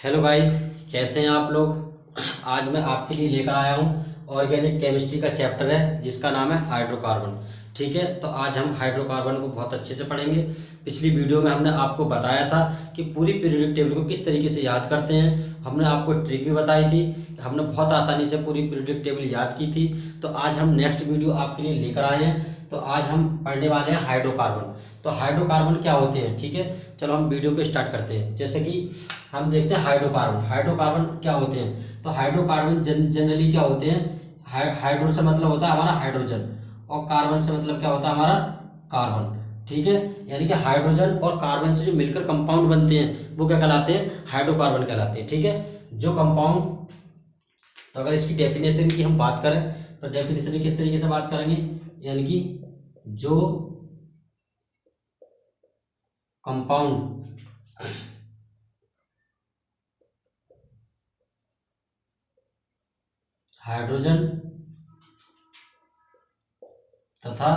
Hello guys, कैसे हैं आप लोग। आज मैं आपके लिए लेकर आया हूँ ऑर्गेनिक केमिस्ट्री का चैप्टर है जिसका नाम है हाइड्रोकार्बन। ठीक है, तो आज हम हाइड्रोकार्बन को बहुत अच्छे से पढ़ेंगे। पिछली वीडियो में हमने आपको बताया था कि पूरी पीरियोडिक टेबल को किस तरीके से याद करते हैं। हमने आपको ट्रिक भी बताई थी, हमने बहुत आसानी से पूरी पीरियोडिक टेबल याद की थी। तो आज हम नेक्स्ट वीडियो आपके लिए लेकर आए हैं। तो आज हम पढ़ने वाले हैं हाइड्रोकार्बन। तो हाइड्रोकार्बन क्या होते हैं, ठीक है। चलो हम वीडियो को स्टार्ट करते हैं। जैसे कि हम देखते हैं हाइड्रोकार्बन। हाइड्रोकार्बन क्या होते हैं, तो हाइड्रोकार्बन जनरली क्या होते हैं, हाइड्रो से मतलब होता है हमारा हाइड्रोजन, और कार्बन से मतलब क्या होता है हमारा कार्बन। ठीक है, यानी कि हाइड्रोजन और कार्बन से जो मिलकर कंपाउंड बनते हैं वो क्या कहलाते हैं, हाइड्रोकार्बन कहलाते हैं। ठीक है, जो कंपाउंड, तो अगर इसकी डेफिनेशन की हम बात करें तो डेफिनेशन किस तरीके से बात करेंगे, यानी कि जो कंपाउंड हाइड्रोजन तथा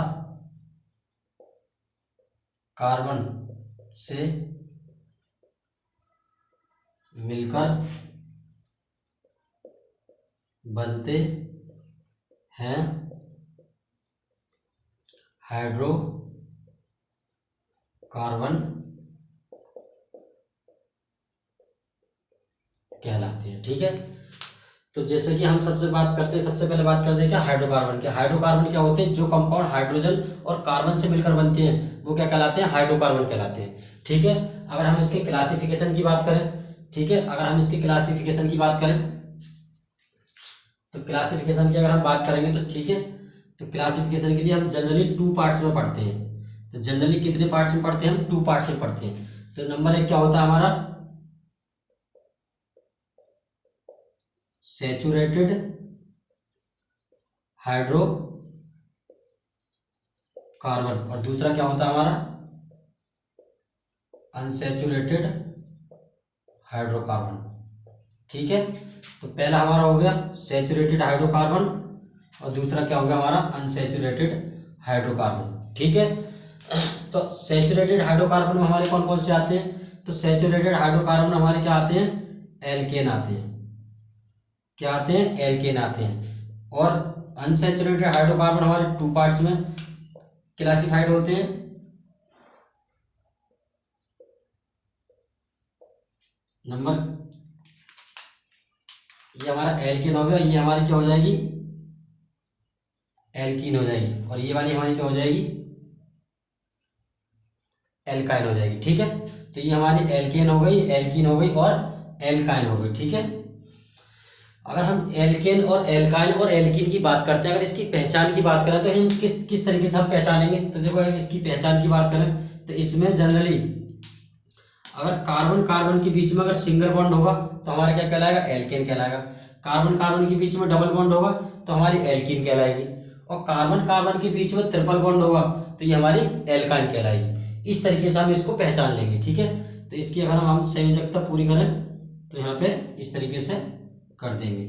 कार्बन से मिलकर बनते हैं हाइड्रोकार्बन कहलाते हैं। ठीक है, तो जैसे कि हम सबसे बात करते हैं, सबसे पहले बात करते हैं क्या, हाइड्रोकार्बन के। हाइड्रोकार्बन क्या होते हैं, जो कंपाउंड हाइड्रोजन और कार्बन से मिलकर बनते हैं वो क्या कहलाते हैं, हाइड्रोकार्बन कहलाते हैं। ठीक है, अगर हम इसके क्लासिफिकेशन की बात करें, ठीक है, अगर हम इसके क्लासिफिकेशन की बात करें तो क्लासिफिकेशन की अगर हम बात करेंगे तो ठीक है, तो क्लासिफिकेशन के लिए हम जनरली टू पार्ट्स में पढ़ते हैं। तो जनरली कितने पार्ट्स में पढ़ते हैं, हम टू पार्ट्स में पढ़ते हैं। तो नंबर एक क्या होता है हमारा, सैचुरेटेड हाइड्रोकार्बन, और दूसरा क्या होता है हमारा, अनसैचुरेटेड हाइड्रोकार्बन। ठीक है, तो पहला हमारा हो गया सैचुरेटेड हाइड्रोकार्बन और दूसरा क्या हो गया हमारा, अनसैचुरेटेड हाइड्रोकार्बन। ठीक है, तो सैचुरेटेड हाइड्रोकार्बन में हमारे कौन कौन से आते हैं, तो सैचुरेटेड हाइड्रोकार्बन हमारे क्या आते हैं, एल्केन आते हैं। क्या आते हैं, एल्केन आते हैं। और अनसैचुरेटेड हाइड्रोकार्बन हमारे टू पार्ट्स में क्लासिफाइड होते हैं। नंबर, ये हमारा एल्केन हो गया, ये हमारी क्या हो जाएगी, एल्कीन हो जाएगी, और ये वाली हमारी क्या हो जाएगी, एल्काइन हो जाएगी। ठीक है, तो ये हमारी एल्केन हो गई, एल्कीन हो गई और एल्काइन हो गई। ठीक है, अगर हम एल्केन और एल्काइन और एल्कीन की बात करते हैं, अगर इसकी पहचान की बात करें तो हम किस किस तरीके से हम पहचानेंगे, तो देखो अगर इसकी पहचान की बात करें तो इसमें जनरली अगर कार्बन कार्बन के बीच में अगर सिंगल बॉन्ड होगा तो हमारा क्या कहलाएगा, एल्केन कहलाएगा। कार्बन कार्बन के बीच में डबल बॉन्ड होगा तो हमारी एल्कीन कहलाएगी, और कार्बन कार्बन के बीच में ट्रिपल बॉन्ड होगा तो ये हमारी एल्काइन कहलाएगी। इस तरीके से हम इसको पहचान लेंगे। ठीक है, तो इसकी अगर हम संयोजकता पूरी करें तो यहाँ पे इस तरीके से कर देंगे।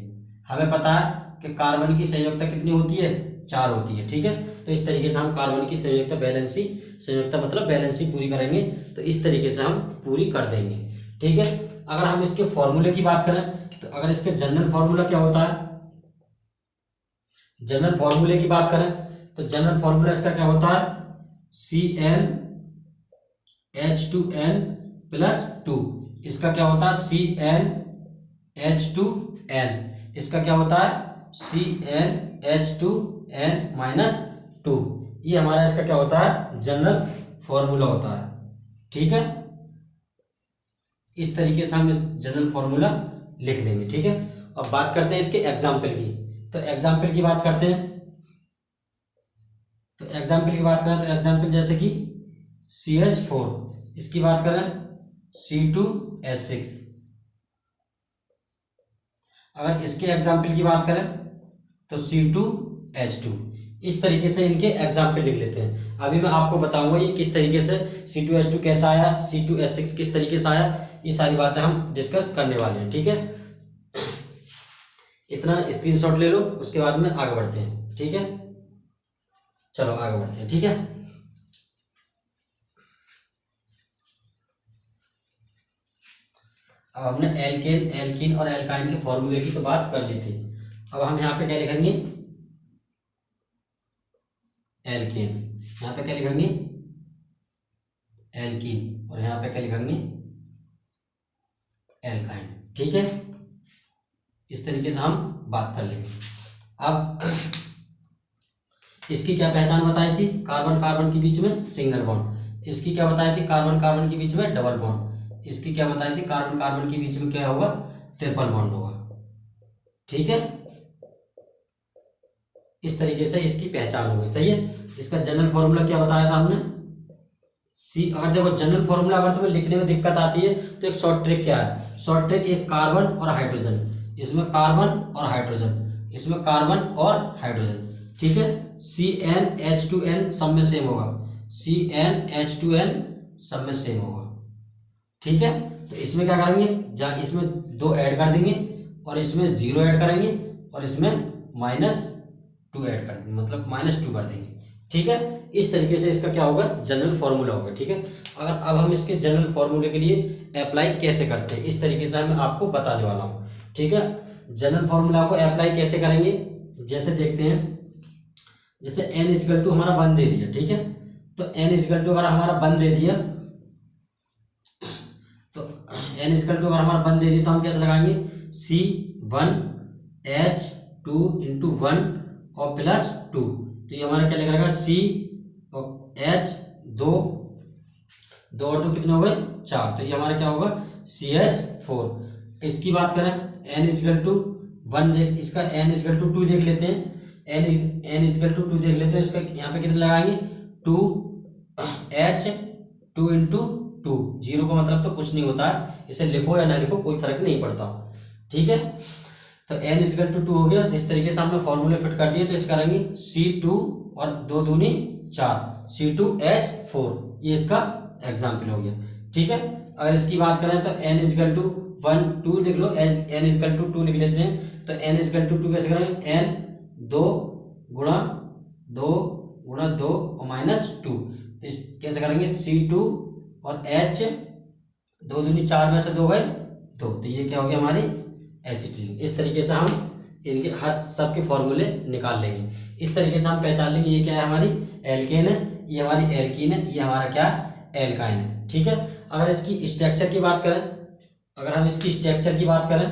हमें पता है कि कार्बन की संयोजकता कितनी होती है, 4 होती है। ठीक है, तो इस तरीके से हम कार्बन की संयोजकता बैलेंसी, संयोजकता मतलब बैलेंसी पूरी करेंगे, तो इस तरीके से हम पूरी कर देंगे। ठीक है, अगर हम इसके फॉर्मूले की बात करें तो अगर इसके जनरल फॉर्मूला क्या होता है, जनरल फॉर्मूले की बात करें तो जनरल फॉर्मूला इसका क्या होता है, CnH2n+2। इसका क्या होता है, CnH2n। इसका क्या होता है, CnH2n-2। ये हमारा इसका क्या होता है, जनरल फॉर्मूला होता है। ठीक है, इस तरीके से हम इस जनरल फॉर्मूला लिख लेंगे। ठीक है, अब बात करते हैं इसके एग्जाम्पल की। तो एग्जाम्पल की बात करते हैं, तो एग्जाम्पल की बात करें तो एग्जाम्पल जैसे कि CH4, इसकी बात करें C2H6। अगर इसके एग्जाम्पल की बात करें तो C2H2। इस तरीके से इनके एग्जाम्पल लिख लेते हैं। अभी मैं आपको बताऊंगा ये किस तरीके से C2H2 कैसा आया, C2H6 किस तरीके से आया, ये सारी बातें हम डिस्कस करने वाले हैं। ठीक है, इतना स्क्रीनशॉट ले लो, उसके बाद में आगे बढ़ते हैं। ठीक है, चलो आगे बढ़ते हैं। ठीक है, अब हमने एल्केन, एल्कीन और एल्काइन के फॉर्मूले की तो बात कर ली थी। अब हम यहाँ पे क्या लिखेंगे, एल्केन, यहाँ पे क्या लिखेंगे, एल्कीन, और यहाँ पे क्या लिखेंगे, एल्काइन। ठीक है, इस तरीके से हम बात कर लेंगे। अब इसकी क्या पहचान बताई थी, कार्बन कार्बन के बीच में सिंगल बॉन्ड। इसकी क्या बताई थी, कार्बन कार्बन के बीच में डबल बॉन्ड। इसकी क्या बताई थी, कार्बन कार्बन के बीच में क्या होगा, ट्रिपल बॉन्ड होगा। ठीक है, इस तरीके से इसकी पहचान हो गई। सही है, इसका जनरल फॉर्मूला क्या बताया था हमने, सी। अगर देखो जनरल फॉर्मूला अगर तुम्हें लिखने में दिक्कत आती है तो एक शॉर्ट ट्रिक क्या है, शॉर्ट ट्रिक एक कार्बन और हाइड्रोजन, इसमें कार्बन और हाइड्रोजन, इसमें कार्बन और हाइड्रोजन। ठीक है, CnH2n सब में सेम होगा, CnH2n सब में सेम होगा। ठीक है, तो इसमें क्या करेंगे, जहाँ इसमें 2 ऐड कर देंगे और इसमें 0 ऐड करेंगे और इसमें -2 ऐड कर देंगे, मतलब -2 कर देंगे। ठीक है, इस तरीके से इसका क्या होगा, जनरल फॉर्मूला होगा। ठीक है, अगर अब हम इसके जनरल फॉर्मूले के लिए अप्लाई कैसे करते हैं, इस तरीके से मैं आपको बताने वाला हूँ। ठीक है, जनरल फॉर्मूला को अप्लाई कैसे करेंगे, जैसे देखते हैं, जैसे n इजकल टू हमारा 1 दे दिया। ठीक है, तो n इजकल टू अगर हमारा 1 दे दिया, तो n इजकल टू अगर हमारा 1 दे दिया तो हम कैसे लगाएंगे, C1H2 इंटू 1 और +2, तो ये हमारा क्या लिखा, C और H 2 और 2 कितने हो गए, 4, तो ये हमारा क्या होगा, CH4। इसकी बात करें, n इजकल टू 1, इसका n इजकल टू 2 देख लेते हैं, n इजकल टू 2 देख लेते हैं, इसका यहाँ पे कितने लगाएंगे, 2H2 इंटू 2, 0 का मतलब तो कुछ नहीं होता है, इसे लिखो या ना लिखो कोई फर्क नहीं पड़ता। ठीक है, तो n इजकल टू 2 हो गया, इस तरीके से हमने फॉर्मूले फिट कर दिए। तो इस करेंगे C2 और 2 दूनी 4, C2H4, ये इसका एग्जाम्पल हो गया। ठीक है, अगर इसकी बात करें तो n इजकल टू 1 2 लिख लो, n इजकल टू 2 लिख लेते हैं। तो n इजकल टू 2 कैसे करेंगे, n 2 गुणा 2 गुणा 2 और -2, तो इस कैसे करेंगे, C2 और H 2 दूनी 4 में से 2 गए 2, तो ये क्या हो गया, हमारी एसिटिलीन। इस तरीके से हम इनके हर सब के फॉर्मूले निकाल लेंगे। इस तरीके से हम पहचान लेंगे ये क्या है, हमारी एल्केन है, ये हमारी एल्कीन है, ये हमारा क्या एल्काइन है। ठीक है, अगर इसकी स्ट्रक्चर की बात करें, अगर हम इसकी स्ट्रक्चर की बात करें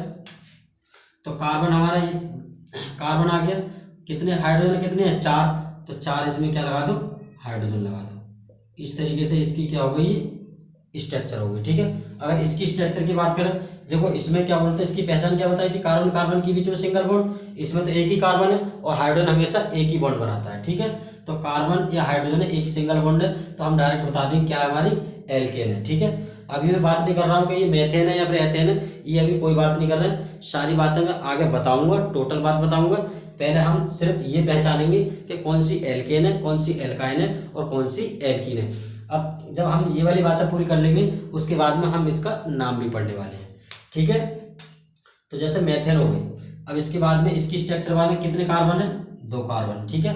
तो कार्बन हमारा, इस कार्बन आ गया, कितने हाइड्रोजन कितने हैं, 4, तो 4 इसमें क्या लगा दो, हाइड्रोजन लगा दो। इस तरीके से इसकी क्या हो गई, स्ट्रक्चर हो गई। ठीक है, अगर इसकी स्ट्रक्चर की बात करें, देखो इसमें क्या बोलते हैं, इसकी पहचान क्या बताई थी, कार्बन कार्बन के बीच में सिंगल बॉन्ड, इसमें तो एक ही कार्बन है और हाइड्रोजन हमेशा एक ही बॉन्ड बनाता है। ठीक है, तो कार्बन या हाइड्रोजन है, एक सिंगल बॉन्ड है, तो हम डायरेक्ट बता देंगे क्या है, हमारी एल्केन है। ठीक है, अभी मैं बात नहीं कर रहा हूँ कि ये मेथेन है या फिर एथेन है, ये अभी कोई बात नहीं कर रहे हैं, सारी बातें मैं आगे बताऊंगा, टोटल बात बताऊंगा। पहले हम सिर्फ ये पहचानेंगे कि कौन सी एल्केन है, कौन सी एल्काइन है और कौन सी एल्कीन है। अब जब हम ये वाली बातें पूरी कर लेंगे, उसके बाद में हम इसका नाम भी पढ़ने वाले हैं। ठीक है, तो जैसे मेथेन हो गई, अब इसके बाद में इसकी स्ट्रक्चर बाद में कितने कार्बन है, 2 कार्बन। ठीक है,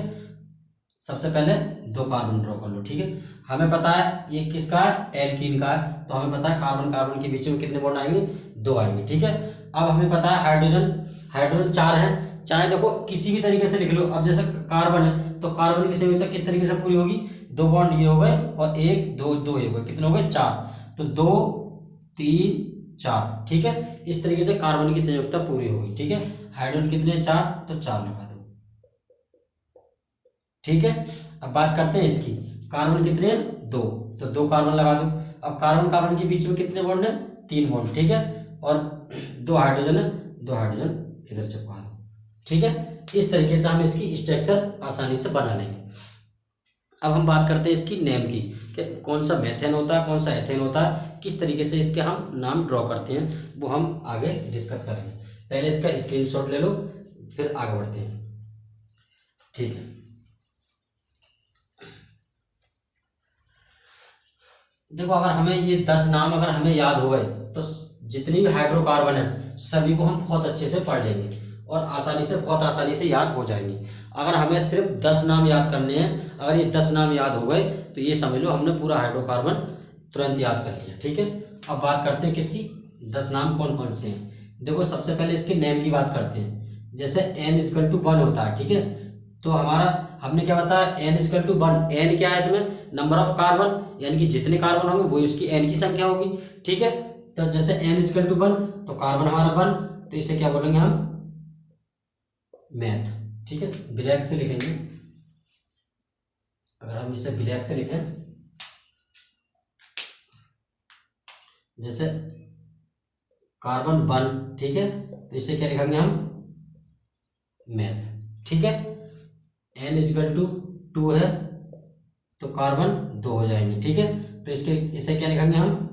सबसे पहले 2 कार्बन ड्रॉ कर लो। ठीक है, हमें पता है ये किसका है, एल्कीन का है, तो हमें पता है कार्बन कार्बन के बीच में कितने बॉन्ड आएंगे, 2 आएंगे। ठीक है, अब हमें पता है हाइड्रोजन 4 है, चाहे देखो किसी भी तरीके से लिख लो। अब जैसे कार्बन है तो कार्बन की संयोजकता किस तरीके से पूरी होगी, 2 बॉन्ड ये हो गए और 1 2 2 ये हो गए, कितने हो गए, 4, तो 2 3 4। ठीक है, इस तरीके से कार्बन की संयोजकता पूरी होगी। ठीक है, हाइड्रोजन कितने, 4, तो 4 लगा दो। ठीक है, अब बात करते हैं इसकी, कार्बन कितने, 2, तो 2 कार्बन लगा दो। अब कार्बन कार्बन के बीच में कितने बॉन्ड है, 3 बॉन्ड। ठीक है, और 2 हाइड्रोजन है, 2 हाइड्रोजन इधर चिपका दो। ठीक है, इस तरीके से हम इसकी स्ट्रक्चर आसानी से बना लेंगे। अब हम बात करते हैं इसकी नेम की, कि कौन सा मेथेन होता है, कौन सा एथेन होता है, किस तरीके से इसके हम नाम ड्रॉ करते हैं, वो हम आगे डिस्कस करेंगे। पहले इसका स्क्रीनशॉट ले लो, फिर आगे बढ़ते हैं। ठीक है, देखो अगर हमें ये 10 नाम अगर हमें याद हो गए तो जितनी भी हाइड्रोकार्बन है सभी को हम बहुत अच्छे से पढ़ लेंगे और आसानी से, बहुत आसानी से याद हो जाएंगे। अगर हमें सिर्फ 10 नाम याद करने हैं, अगर ये 10 नाम याद हो गए तो ये समझ लो हमने पूरा हाइड्रोकार्बन तुरंत याद कर लिया। ठीक है, अब बात करते हैं किसकी, 10 नाम कौन कौन से हैं। देखो सबसे पहले इसके नेम की बात करते हैं। जैसे n=1 होता है, ठीक है। तो हमारा हमने क्या बताया, n=1। n क्या है इसमें, नंबर ऑफ कार्बन, यानी कि जितने कार्बन होंगे वो इसकी n की संख्या होगी, ठीक है। तो जैसे n=1 तो कार्बन हमारा 1, तो इसे क्या बोलेंगे हम, मैथ, ठीक है। ब्लैक से लिखेंगे, अगर हम इसे ब्लैक से लिखें, जैसे कार्बन 1, ठीक है, तो इसे क्या लिखेंगे हम, मैथ, ठीक है। n=2 है तो कार्बन 2 हो जाएंगे, ठीक है। तो इसे क्या लिखेंगे हम,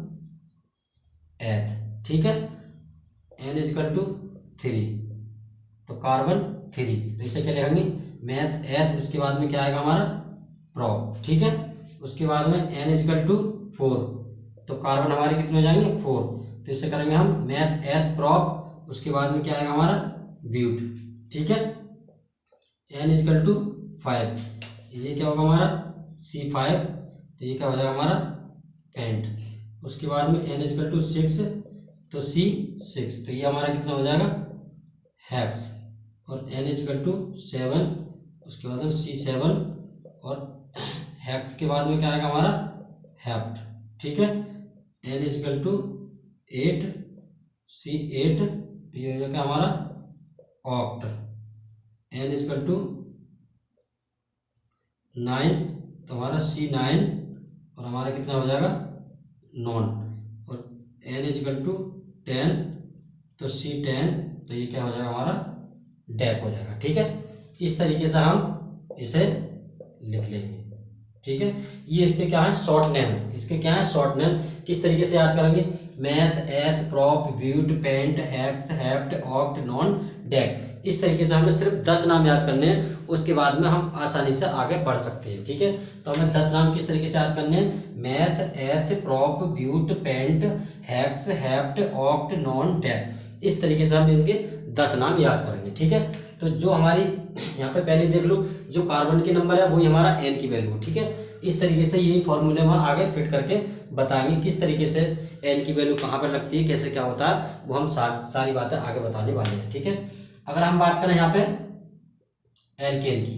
एथ, ठीक है। n=3 तो कार्बन 3, तो इसे क्या लिखेंगे, मैथ एथ। उसके बाद में क्या आएगा हमारा, प्रॉप, ठीक है। उसके बाद में n=4 तो कार्बन हमारे कितने हो जाएंगे, 4, तो इसे करेंगे हम मैथ एथ प्रॉप। उसके बाद में क्या आएगा हमारा, ब्यूट, ठीक है। n=5 ये क्या होगा हमारा, C5, तो ये क्या हो जाएगा हमारा, पेंट। उसके बाद में n=6 तो C6, तो ये हमारा कितना हो जाएगा, हेक्स। और n=7 उसके बाद में C7, और हेक्स के बाद में क्या आएगा हमारा, हेप्ट, ठीक है। n=8 C8, ये हो जाएगा हमारा ऑक्ट। n=9 तो हमारा C9, और हमारा कितना हो जाएगा, नॉन। और n=10 तो C10, तो ये क्या हो जाएगा हमारा, डेक हो जाएगा, ठीक है। इस तरीके से हम इसे लिख लेंगे, ठीक है। ये इसके क्या है, शॉर्ट नेम है। इसके क्या है, शॉर्ट नेम। किस तरीके से याद करेंगे, meth eth prop but pent hex hept oct non dec. इस तरीके से हमें सिर्फ 10 नाम याद करने हैं, उसके बाद में हम आसानी से आगे बढ़ सकते हैं, ठीक है। तो हमें 10 नाम किस तरीके से याद करने हैं, meth eth prop but pent hex hept oct non dec. इस तरीके से हम इनके 10 नाम याद करेंगे, ठीक है। तो जो हमारी यहाँ पे पहले देख लो, जो कार्बन के नंबर है वही हमारा n की वैल्यू, ठीक है। इस तरीके से यही फॉर्मूले में आगे फिट करके बताएंगे किस तरीके से n की वैल्यू कहाँ पर लगती है, कैसे क्या होता है, वो हम सारी बातें आगे बताने वाले हैं, ठीक है। अगर हम बात करें यहाँ पे एल्केन की,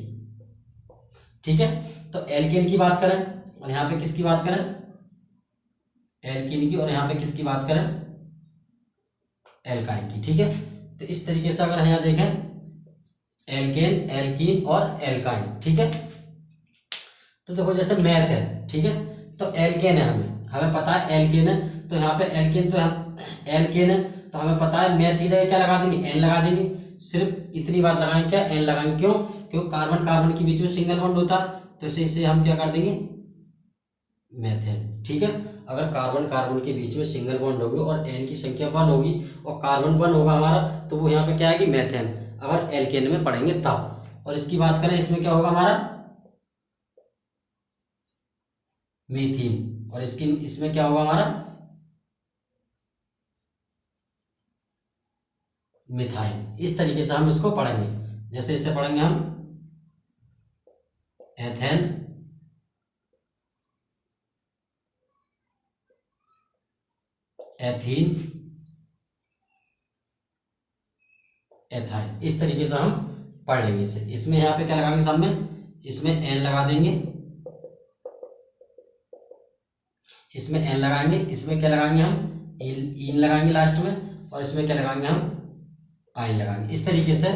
ठीक है, तो एल्केन की बात करें और यहाँ पे किसकी बात करें, एल्कीन की, और यहाँ पे किसकी बात करें, एल्काइन की, ठीक है। तो इस तरीके से अगर यहाँ देखें, एल्केन एल्कीन और एल्काइन, ठीक है। तो देखो जैसे मैथ है, ठीक है, तो एल्केन है, हमें पता है एल्केन है, तो यहाँ पे एल्केन, तो हम एल्केन है तो हमें पता है मैथ की जगह क्या लगा देंगे, एन लगा देंगे। सिर्फ इतनी बात लगाएंगे, क्या, एन लगाएंगे, क्यों, क्योंकि कार्बन कार्बन के बीच में सिंगल बॉन्ड होता है, तो इसे हम क्या कर देंगे, मेथेन, ठीक है। अगर कार्बन कार्बन के बीच में सिंगल बॉन्ड होगी और एन की संख्या 1 होगी और कार्बन 1 होगा हमारा, तो वो यहाँ पे क्या आएगी, मेथेन, अगर एल्केन में पढ़ेंगे तब। और इसकी बात करें, इसमें क्या होगा हमारा, मीथीन, और इसमें क्या होगा हमारा, मिथाइन। इस तरीके से हम इसको पढ़ेंगे। जैसे इसे पढ़ेंगे हम एथेन, एथीन, एथाइन। इस तरीके से हम पढ़ लेंगे इसे। इसमें यहाँ पे क्या लगाएंगे, सामने इसमें एन लगा देंगे, इसमें एन लगाएंगे, इसमें क्या लगाएंगे हम, इन लगाएंगे लास्ट में, और इसमें क्या लगाएंगे हम, आइन लगाएंगे। इस तरीके से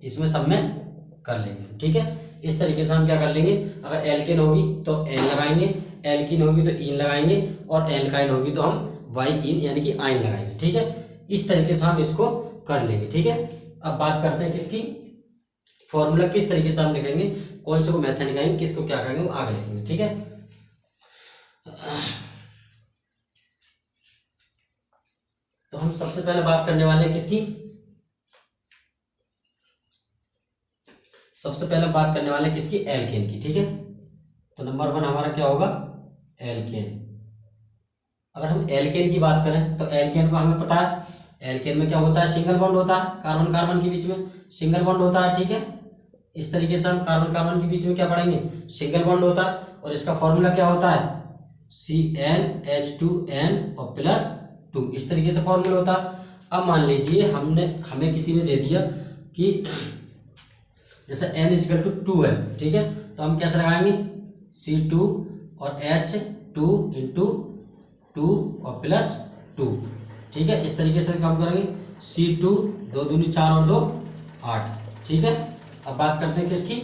इसमें सब में कर लेंगे, ठीक है। इस तरीके से हम क्या कर लेंगे, अगर एल्केन होगी तो एन लगाएंगे, एल्कीन होगी तो इन लगाएंगे, और एल्काइन होगी तो हम वाई इन यानी कि आइन लगाएंगे, ठीक है। इस तरीके से हम इसको कर लेंगे, ठीक है। अब बात करते हैं किसकी, फॉर्मूला किस तरीके से हम लिखेंगे, कौन से को मेथड लिखेंगे, किसको क्या करेंगे, वो आगे लिखेंगे, ठीक है। तो हम सबसे पहले बात करने वाले हैं किसकी, सबसे पहले बात करने वाले किसकी, एल्केन की, ठीक है। तो नंबर 1 हमारा क्या होगा, एल्केन। अगर हम एल्केन की बात करें तो एल्केन को हमें पता है, एल्केन में क्या होता है, सिंगल बॉन्ड होता है, कार्बन कार्बन के बीच में सिंगल बॉन्ड होता है, ठीक है। इस तरीके से हम कार्बन कार्बन के बीच में क्या पढ़ेंगे, सिंगल बॉन्ड होता है, और इसका फॉर्मूला क्या होता है, CnH2n और प्लस 2, इस तरीके से फॉर्मूला होता। अब मान लीजिए हमें किसी ने दे दिया कि जैसे n इक्वल टू 2 है, ठीक है, तो हम कैसे लगाएंगे C2 और H2 इंटू 2 और प्लस 2, ठीक है, इस तरीके से काम करेंगे। C2 2 दूनी 4 और 2 8, ठीक है। अब बात करते हैं किसकी,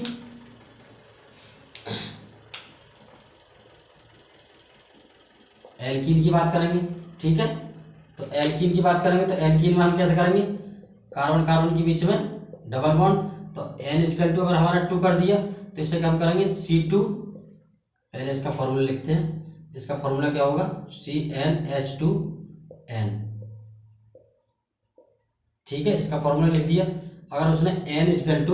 एल्कीन की बात करेंगे, ठीक है। तो एल्कीन की बात करेंगे तो एल्कीन में हम कैसे करेंगे, कार्बन कार्बन के बीच में डबल बॉन्ड, तो n इक्वल टू अगर हमारा 2 कर दिया तो इससे क्या हम करेंगे C2, पहले इसका फॉर्मूला लिखते हैं, इसका फॉर्मूला क्या होगा CnH2n, ठीक है, इसका फॉर्मूला लिख दिया। अगर उसने n इक्वल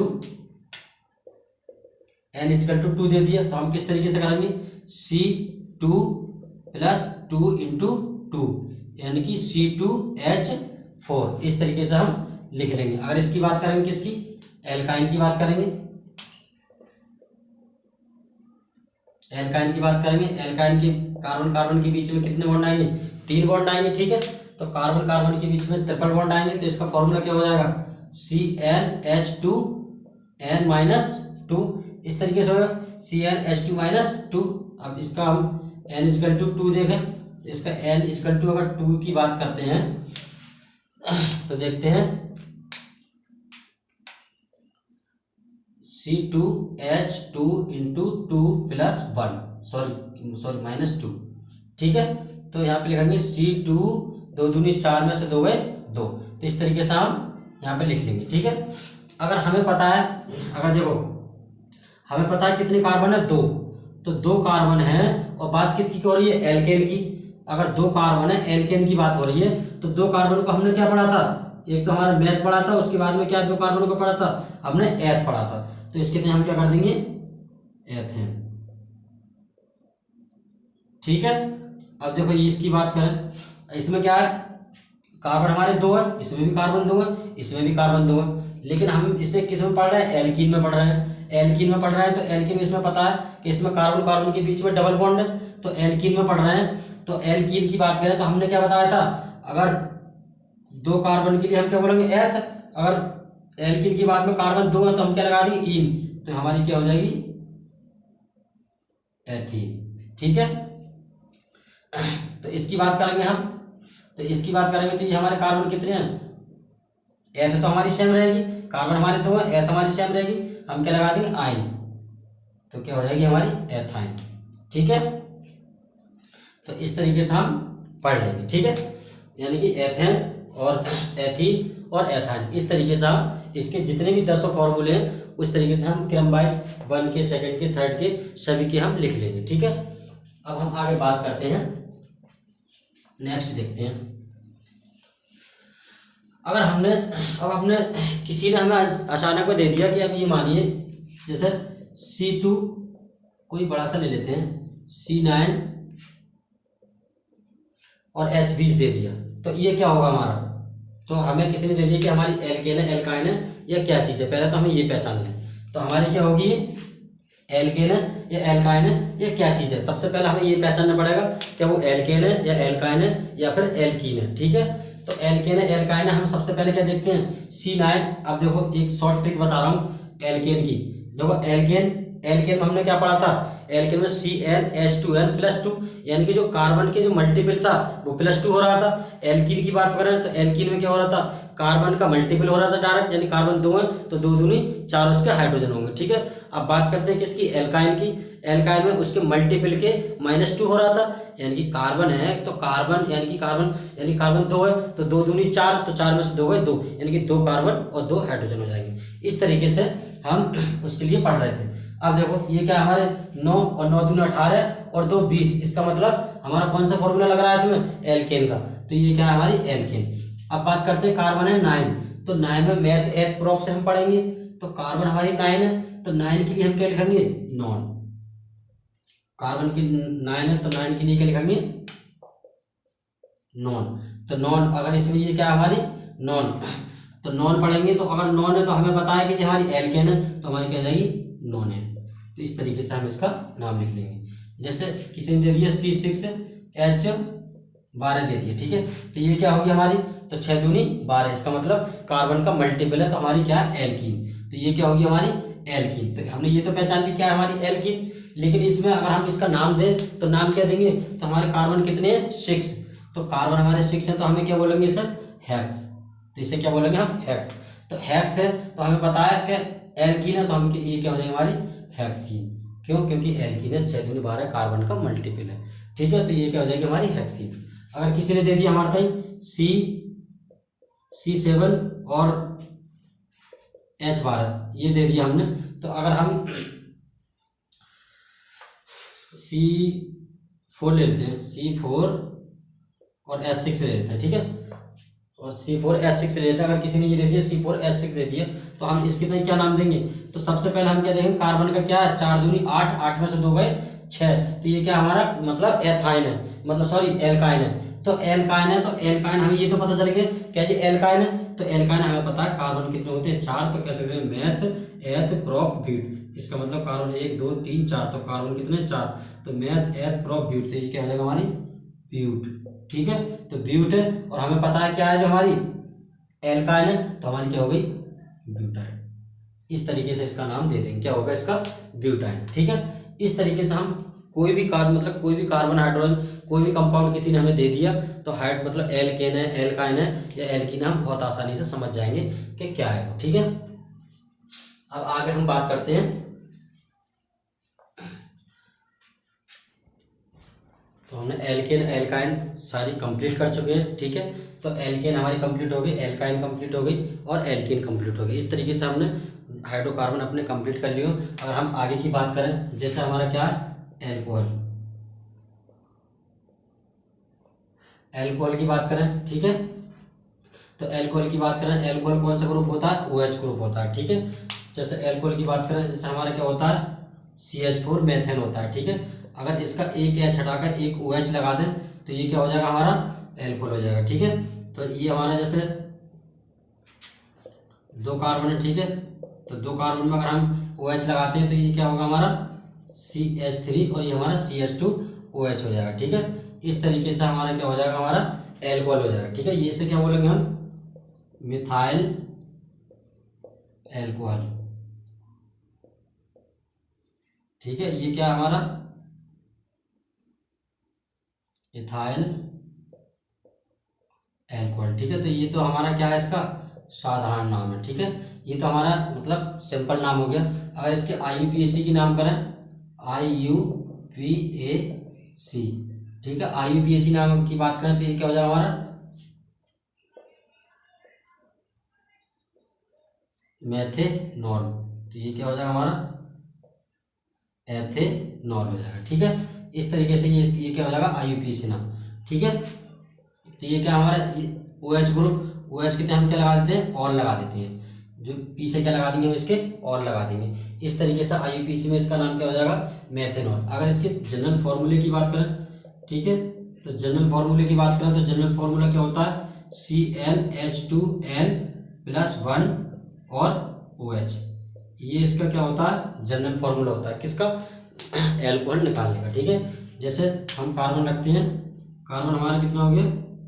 टू 2 दे दिया तो हम किस तरीके से करेंगे C2 प्लस 2 इंटू 2 यानी कि C2H4, इस तरीके से हम लिख लेंगे। अगर इसकी बात करेंगे किसकी, एल्काइन की बात करेंगे, एल्काइन की बात करेंगे। एल्काइन की कार्बन कार्बन के बीच में कितने बॉन्ड आएंगे, 3 बॉन्ड आएंगे, ठीक है। तो कार्बन कार्बन के बीच में ट्रिपल बॉन्ड आएंगे तो इसका फॉर्मूला क्या हो जाएगा CnH2n-2, इस तरीके से होगा CnH2-2। अब इसका हम n इक्वल टू 2 देखें तो इसका n इक्वल टू अगर 2 की बात करते हैं तो देखते हैं C2H2 इंटू 2 प्लस 1, सॉरी -2, ठीक है। तो यहाँ पे लिखेंगे C2 2 दूनी 4 में से 2 गए 2, तो इस तरीके से हम यहाँ पे लिख लेंगे, ठीक है। अगर हमें पता है, अगर देखो हमें पता है कितने कार्बन है 2, तो 2 कार्बन है और बात किसकी हो रही है, एल्केन की। अगर 2 कार्बन है, एल्केन की बात हो रही है, तो 2 कार्बन को हमने क्या पढ़ा था, एक तो हमारा मैथ पढ़ा था, उसके बाद में क्या 2 कार्बन को पढ़ा था, हमने एथ पढ़ा था। तो इसके लिए हम क्या कर देंगे एथेन, ठीक है। अब देखो ये इसकी बात करें, इसमें क्या है, कार्बन हमारे 2 है, इसमें भी कार्बन 2 है, इसमें भी कार्बन 2 है, लेकिन हम इसे किस में पढ़ रहे हैं, एल्कीन में पढ़ रहे हैं। एल्कीन में पढ़ रहे हैं तो एल्कीन में इसमें पता है कि इसमें कार्बन कार्बन के बीच में डबल बॉन्ड है, तो एल्कीन में पढ़ रहे हैं। तो एल्कीन की बात करें तो हमने क्या बताया था, अगर 2 कार्बन के लिए हम क्या बोलेंगे एथ, अगर एल्कीन की बात में कार्बन 2 है तो हम क्या लगा देंगे इन, तो हमारी क्या हो जाएगी एथीन, ठीक है। तो इसकी बात करेंगे हम, तो इसकी बात करेंगे तो ये हमारे कार्बन कितने हैं, एथ तो हमारी सेम रहेगी, कार्बन हमारे 2 है, एथ हमारी सेम रहेगी, हम क्या लगा देंगे आइन, तो क्या हो जाएगी हमारी एथाइन, ठीक है। तो इस तरीके से हम पढ़ लेंगे, ठीक है, यानी कि एथेन और एथीन और एथाइन, इस तरीके से हम इसके जितने भी 10 फॉर्मूले हैं उस तरीके से हम क्रम वाइज 1 के, 2nd के, 3rd के सभी के हम लिख लेंगे, ठीक है। अब हम आगे बात करते हैं, नेक्स्ट देखते हैं। अगर हमने किसी ने हमें अचानक में दे दिया कि अब ये मानिए जैसे C2 कोई बड़ा सा ले लेते हैं, C9 और H20 दे दिया, तो ये क्या होगा हमारा, तो हमें किसी ने दे दिया कि हमारी एल्केन है, एल्काइन है, या क्या चीज़ है, पहले तो हमें ये पहचान लें। तो हमारी क्या होगी, एल्केन है या एल्काइन है या क्या चीज़ है, सबसे पहले हमें ये पहचानना पड़ेगा कि वो एल्केन है या एल्काइन है या फिर एल्कीन है, ठीक है। तो एल्केन है, एल्काइन है, हम सबसे पहले क्या देखते हैं C9। अब देखो एक शॉर्ट ट्रिक बता रहा हूँ एल्केन की, देखो एल्केन में हमने क्या पढ़ा था, एल्केन में CnH2n+2, यानी कि जो कार्बन के जो मल्टीपल था वो +2 हो रहा था। एल्कीन की बात करें तो एल्कीन में क्या हो रहा था, कार्बन का मल्टीपल हो रहा था डायरेक्ट, यानी कार्बन 2 है तो 2 दूनी 4 उसके हाइड्रोजन होंगे, ठीक है। अब बात करते हैं किसकी, एल्काइन की। एल्काइन में उसके मल्टीपल के -2 हो रहा था, यानी कि कार्बन है तो कार्बन यानी कार्बन 2 है तो 2 दूनी 4, तो 4 में से 2 गए 2, यानी कि 2 कार्बन और 2 हाइड्रोजन हो जाएंगे। इस तरीके से हम उसके लिए पढ़ रहे थे। अब देखो ये क्या हमारे 9 और 9 दूनी 18 और 2 20, इसका मतलब हमारा कौन सा फॉर्मूला लग रहा है इसमें, एल्केन का, तो ये क्या है हमारी एल्केन। अब बात करते हैं कार्बन है 9, तो 9 में मैथ एथ प्रोप से हम पढ़ेंगे, तो कार्बन हमारी 9 है तो 9 के लिए हम क्या लिखेंगे नॉन, कार्बन की 9 है तो 9 के लिए क्या लिखेंगे नॉन। तो नॉन अगर इसमें ये क्या है हमारी नॉन, तो नॉन पढ़ेंगे, तो अगर नॉन है तो हमें पता है कि ये हमारी एल्केन है तो हमारी क्या जाएगी नॉन है। तो इस तरीके से हम इसका नाम लिख लेंगे। जैसे किसी ने दे दिया C6H 12 दे दिए, ठीक है। तो ये क्या होगी हमारी, तो 6 दूनी 12, इसका मतलब कार्बन का मल्टीपल है, तो हमारी क्या है, एल्कीन। तो ये क्या होगी हमारी, एल्कीन। तो हमने ये तो पहचान ली क्या है हमारी, एल्कीन। लेकिन इसमें अगर हम इसका नाम दें तो नाम क्या देंगे, तो हमारे कार्बन कितने हैं, 6। तो कार्बन हमारे 6 है, तो हमें क्या बोलेंगे सर, हेक्स। तो इसे क्या बोलेंगे हम, हेक्स। तो हेक्स है तो हमें पता है कि एल्कीन है, तो हम ये क्या हो जाएगी हमारी, हेक्सीन। क्यों, क्योंकि एल्कीन है, 6 दूनी 12 कार्बन का मल्टीपल है, ठीक है। तो ये क्या हो जाएगी हमारी, हेक्सीन। अगर किसी ने दे दिया हमारे ताई C7 और H12 ये दे दिया हमने, तो अगर हम C4 ले लेते हैं, C4 और H6 ले लेते हैं, ठीक है। और C4H6 ले लेते हैं। अगर किसी ने ये दे दिया C4H6 दे दिया, तो हम इसके लिए क्या नाम देंगे, तो सबसे पहले हम क्या देंगे, कार्बन का क्या है, 4 दूनी 8, 8 में से 2 गए 6, तो ये क्या हमारा मतलब एथाइन है, मतलब सॉरी एल्काइन है। तो एल्काइन है, तो एल्काइन हमें ये तो पता चल गया क्या जी, एल्काइन है। तो एल्काइन हमें पता है कार्बन कितने होते हैं, 4। तो कैसे करें, मैथ एथ प्रोप ब्यूट, इसका मतलब कार्बन 1 2 3 4, तो कार्बन कितने 4, तो मैथ एथ प्रोप ब्यूट, तो ये क्या हो जाएगा हमारी, ब्यूट, ठीक है। तो ब्यूट है, और हमें पता है क्या है जो हमारी एल्काइन है, तो हमारी क्या हो गई, ब्यूटाइन। इस तरीके से इसका नाम दे देंगे, क्या होगा इसका, ब्यूटाइन, ठीक है। इस तरीके से हम कोई भी कार्बन, मतलब कोई भी कार्बन हाइड्रोजन कोई भी कंपाउंड किसी ने हमें दे दिया, तो हाइड मतलब एल्केन है, एल्काइन है या एल्कीन है, हम बहुत आसानी से समझ जाएंगे कि क्या है वो, ठीक है। अब आगे हम बात करते हैं, तो हमने एल्केन एल्काइन सारी कंप्लीट कर चुके हैं, ठीक है। तो एल्केन हमारी कंप्लीट हो गई, एल्काइन कंप्लीट हो गई और एल्कीन कंप्लीट हो गई। इस तरीके से हमने हाइड्रोकार्बन अपने कंप्लीट कर लिए। अगर हम आगे की बात करें, जैसे हमारा क्या है, एल्कोहल, एल्कोहल की बात करें, ठीक है। तो एल्कोहल की बात करें, एल्कोहल कौन सा ग्रुप होता है, OH ग्रुप होता है, ठीक है। जैसे एल्कोहल की बात करें, जैसे हमारा क्या होता है, CH4 मेथेन होता है, ठीक है। अगर इसका एक H हटाकर एक OH लगा दें, तो ये क्या हो जाएगा हमारा, एल्कोहल हो जाएगा, ठीक है। तो ये हमारा जैसे 2 कार्बन है, ठीक है। तो 2 कार्बन में अगर हम OH लगाते हैं, तो ये क्या होगा हमारा CH3 और ये हमारा CH2OH हो जाएगा, ठीक है। इस तरीके से हमारा क्या हो जाएगा, हमारा एल्कोहल हो जाएगा, ठीक है। ये से क्या बोलेंगे हम, मिथाइल एल्कोहल, ठीक है। ये क्या हमारा, इथाइल एल्कोहल, ठीक है। तो ये तो हमारा क्या है, इसका साधारण नाम है, ठीक है। ये तो हमारा मतलब सिंपल नाम हो गया। अगर इसके IUPAC की नाम करें, IUPAC, ठीक है। IUPAC नाम की बात करें, तो ये क्या हो जाएगा हमारा, मेथेनॉल। तो ये क्या हो जाएगा हमारा, एथेनॉल हो जाएगा, ठीक है। इस तरीके से ये क्या हो जाएगा, IUPAC नाम, ठीक है। तो ये क्या हमारा OH ग्रुप, OH के हम क्या लगा देते हैं, और लगा देते हैं, जो पीछे क्या लगा देंगे हम इसके, और लगा देंगे। इस तरीके से IUPAC में इसका नाम क्या हो जाएगा, मेथेनॉल। अगर इसके जनरल फॉर्मूले की बात करें, ठीक है, तो जनरल फॉर्मूले की बात करें, तो जनरल फॉर्मूला क्या होता है, CnH2n+1 और OH। ये इसका क्या होता है, जनरल फॉर्मूला होता है किसका, एल्कोहल निकालने का, ठीक है। जैसे हम कार्बन रखते हैं, कार्बन हमारा कितना हो गया,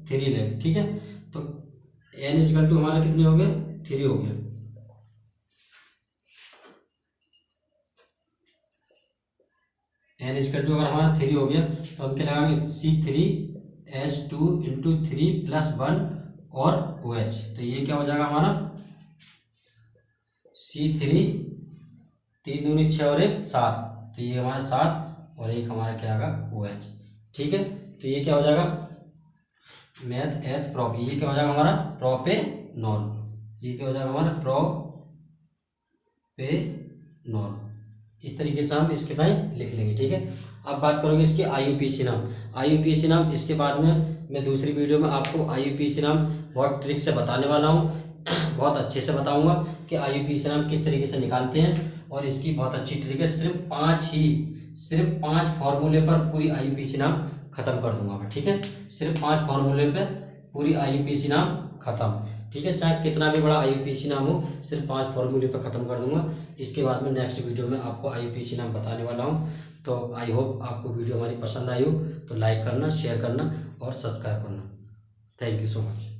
3 ले, ठीक है। तो N = हमारा कितने हो गए, 3 हो गया। N = अगर हमारा 3 हो गया, तो हम क्या लगाएंगे, C3H2 × 3+1 और OH। तो ये क्या हो जाएगा हमारा, C3 3 दूनी 6 और 1 7, तो ये हमारा 7 और 1 हमारा क्या आएगा, OH, ठीक है। तो ये क्या हो जाएगा, मैथ एथ प्रोप, ये क्या हो जाएगा हमारा, प्रोपेनॉल। ये क्या हो जाएगा हमारा, प्रोपेनॉल। इस तरीके से हम इसके टाइम लिख लेंगे, ठीक है। अब बात करोगे इसके IUPAC नाम, IUPAC नाम इसके बाद में मैं दूसरी वीडियो में आपको IUPAC नाम बहुत ट्रिक से बताने वाला हूँ, बहुत अच्छे से बताऊंगा कि IUPAC नाम किस तरीके से निकालते हैं। और इसकी बहुत अच्छी ट्रिक है, सिर्फ 5 फॉर्मूले पर पूरी IUPAC नाम खत्म कर दूंगा मैं, ठीक है। सिर्फ 5 फॉर्मूले पे पूरी IUPAC नाम खत्म, ठीक है। चाहे कितना भी बड़ा IUPAC नाम हो, सिर्फ 5 फॉर्मूले पे खत्म कर दूंगा। इसके बाद में नेक्स्ट वीडियो में आपको IUPAC नाम बताने वाला हूँ। तो आई होप आपको वीडियो हमारी पसंद आई हो, तो लाइक करना, शेयर करना और सब्सक्राइब करना। Thank you so much.